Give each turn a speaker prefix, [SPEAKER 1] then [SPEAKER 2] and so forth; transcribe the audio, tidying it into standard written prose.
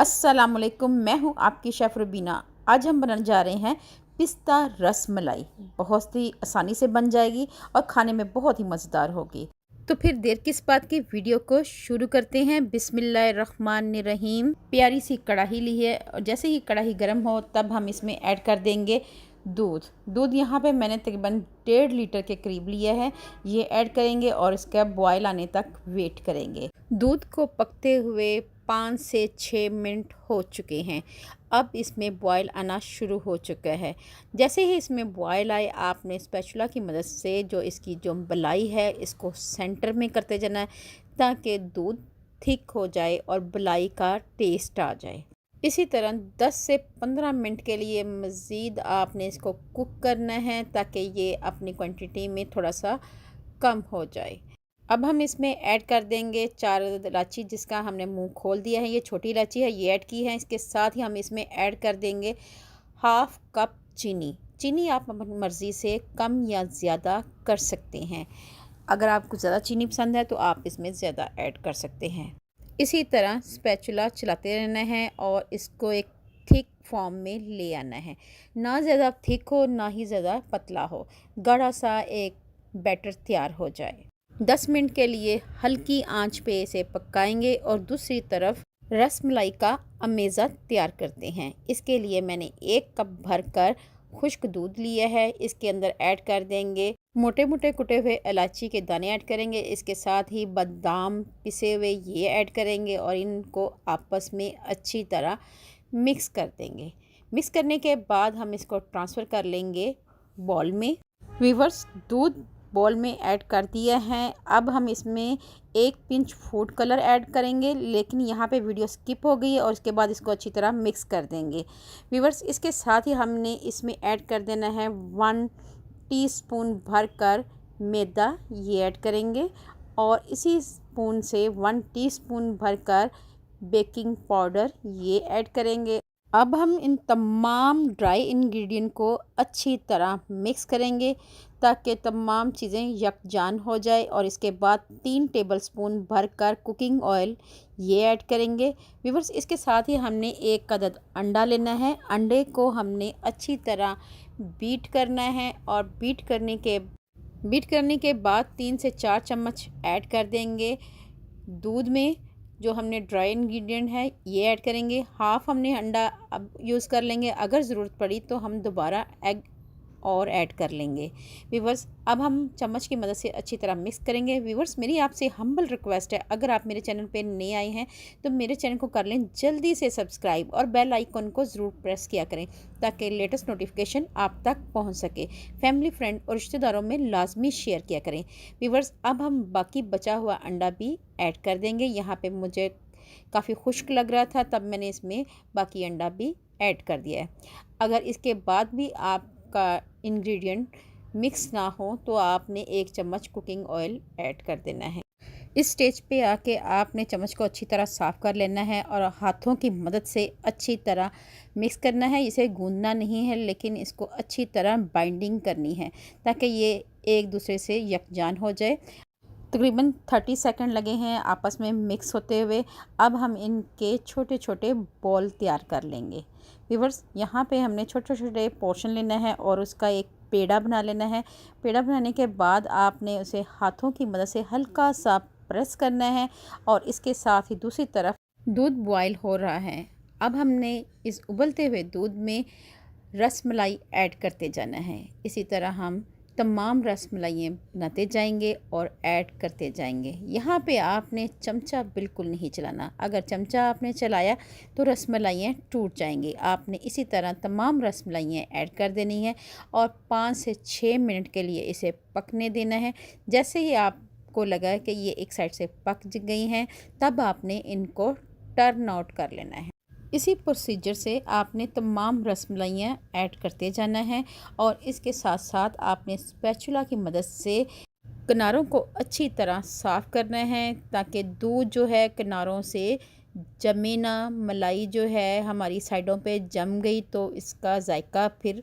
[SPEAKER 1] अस्सलाम वालेकुम, मैं हूँ आपकी शेफ़ रुबीना। आज हम बनाने जा रहे हैं पिस्ता रस मलाई। बहुत ही आसानी से बन जाएगी और खाने में बहुत ही मज़ेदार होगी। तो फिर देर किस बात की, वीडियो को शुरू करते हैं। बिस्मिल्लाहिर्रहमानिर्रहीम। प्यारी सी कढ़ाई ली है और जैसे ही कढ़ाई गर्म हो तब हम इसमें ऐड कर देंगे दूध यहाँ पे मैंने तकरीबन 1.5 लीटर के करीब लिया है। ये ऐड करेंगे और इसका बॉयल आने तक वेट करेंगे। दूध को पकते हुए 5 से 6 मिनट हो चुके हैं। अब इसमें बॉयल आना शुरू हो चुका है। जैसे ही इसमें बॉयल आए, आपने स्पैचुला की मदद से जो इसकी जो मलाई है इसको सेंटर में करते जाना है ताकि दूध थिक हो जाए और मलाई का टेस्ट आ जाए। इसी तरह 10 से 15 मिनट के लिए मज़ीद आपने इसको कुक करना है ताकि ये अपनी क्वांटिटी में थोड़ा सा कम हो जाए। अब हम इसमें ऐड कर देंगे 4 इलायची, जिसका हमने मुंह खोल दिया है। ये छोटी इलायची है, ये ऐड की है। इसके साथ ही हम इसमें ऐड कर देंगे हाफ़ कप चीनी आप अपनी मर्ज़ी से कम या ज़्यादा कर सकते हैं। अगर आपको ज़्यादा चीनी पसंद है तो आप इसमें ज़्यादा ऐड कर सकते हैं। इसी तरह स्पैचुला चलाते रहना है और इसको एक थिक फॉर्म में ले आना है। ना ज़्यादा थिक हो ना ही ज़्यादा पतला हो, गाढ़ा सा एक बैटर तैयार हो जाए। 10 मिनट के लिए हल्की आंच पे इसे पकाएंगे और दूसरी तरफ रस मलाई का अमेज़ा तैयार करते हैं। इसके लिए मैंने 1 कप भरकर खुश्क दूध लिया है। इसके अंदर ऐड कर देंगे मोटे मोटे कुटे हुए इलायची के दाने ऐड करेंगे। इसके साथ ही बादाम पिसे हुए ये ऐड करेंगे और इनको आपस में अच्छी तरह मिक्स कर देंगे। मिक्स करने के बाद हम इसको ट्रांसफ़र कर लेंगे बॉल में। व्यूअर्स, दूध बॉल में ऐड कर दिया है। अब हम इसमें 1 पिंच फूड कलर ऐड करेंगे, लेकिन यहाँ पे वीडियो स्किप हो गई है और इसके बाद इसको अच्छी तरह मिक्स कर देंगे। व्यूअर्स, इसके साथ ही हमने इसमें ऐड कर देना है 1 टीस्पून भरकर मैदा, ये ऐड करेंगे और इसी स्पून से 1 टीस्पून भरकर बेकिंग पाउडर, ये ऐड करेंगे। अब हम इन तमाम ड्राई इंग्रेडिएंट को अच्छी तरह मिक्स करेंगे ताकि तमाम चीज़ें यकजान हो जाए और इसके बाद 3 टेबलस्पून भरकर कुकिंग ऑयल, ये ऐड करेंगे। व्यूअर्स, इसके साथ ही हमने 1 अदद अंडा लेना है। अंडे को हमने अच्छी तरह बीट करना है और बीट करने के बाद 3 से 4 चम्मच ऐड कर देंगे दूध में। जो हमने ड्राई इंग्रेडिएंट है ये ऐड करेंगे। हाफ़ हमने अंडा अब यूज़ कर लेंगे, अगर ज़रूरत पड़ी तो हम दोबारा एग और ऐड कर लेंगे। व्यूअर्स, अब हम चम्मच की मदद से अच्छी तरह मिक्स करेंगे। व्यूअर्स, मेरी आपसे हम्बल रिक्वेस्ट है, अगर आप मेरे चैनल पे नए आए हैं तो मेरे चैनल को कर लें जल्दी से सब्सक्राइब और बेल आइकन को ज़रूर प्रेस किया करें ताकि लेटेस्ट नोटिफिकेशन आप तक पहुंच सके। फैमिली, फ्रेंड और रिश्तेदारों में लाजमी शेयर किया करें। व्यूअर्स, अब हम बाकी बचा हुआ अंडा भी ऐड कर देंगे। यहाँ पर मुझे काफ़ी खुश्क लग रहा था, तब मैंने इसमें बाकी अंडा भी ऐड कर दिया है। अगर इसके बाद भी आपका इंग्रेडिएंट मिक्स ना हो तो आपने 1 चम्मच कुकिंग ऑयल ऐड कर देना है। इस स्टेज पे आके आपने चम्मच को अच्छी तरह साफ़ कर लेना है और हाथों की मदद से अच्छी तरह मिक्स करना है। इसे गूंदना नहीं है, लेकिन इसको अच्छी तरह बाइंडिंग करनी है ताकि ये एक दूसरे से यकजान हो जाए। तकरीबन 30 सेकंड लगे हैं आपस में मिक्स होते हुए। अब हम इनके छोटे छोटे बॉल तैयार कर लेंगे। व्यूअर्स, यहाँ पे हमने छोटे छोटे पोर्शन लेना है और उसका एक पेड़ा बना लेना है। पेड़ा बनाने के बाद आपने उसे हाथों की मदद से हल्का सा प्रेस करना है और इसके साथ ही दूसरी तरफ दूध बॉयल हो रहा है। अब हमने इस उबलते हुए दूध में रस मलाई ऐड करते जाना है। इसी तरह हम तमाम रस मलाइयाँ बनाते जाएंगे और ऐड करते जाएंगे। यहाँ पे आपने चमचा बिल्कुल नहीं चलाना, अगर चमचा आपने चलाया तो रस मलाइयाँ टूट जाएंगी। आपने इसी तरह तमाम रस मलाइयाँ ऐड कर देनी है और 5 से 6 मिनट के लिए इसे पकने देना है। जैसे ही आपको लगा कि ये एक साइड से पक गई हैं, तब आपने इनको टर्न आउट कर लेना है। इसी प्रोसीजर से आपने तमाम रसमलाइयाँ ऐड करते जाना है और इसके साथ साथ आपने स्पैचुला की मदद से किनारों को अच्छी तरह साफ़ करना है ताकि दूध जो है किनारों से जमे ना। मलाई जो है हमारी साइडों पे जम गई तो इसका जायका फिर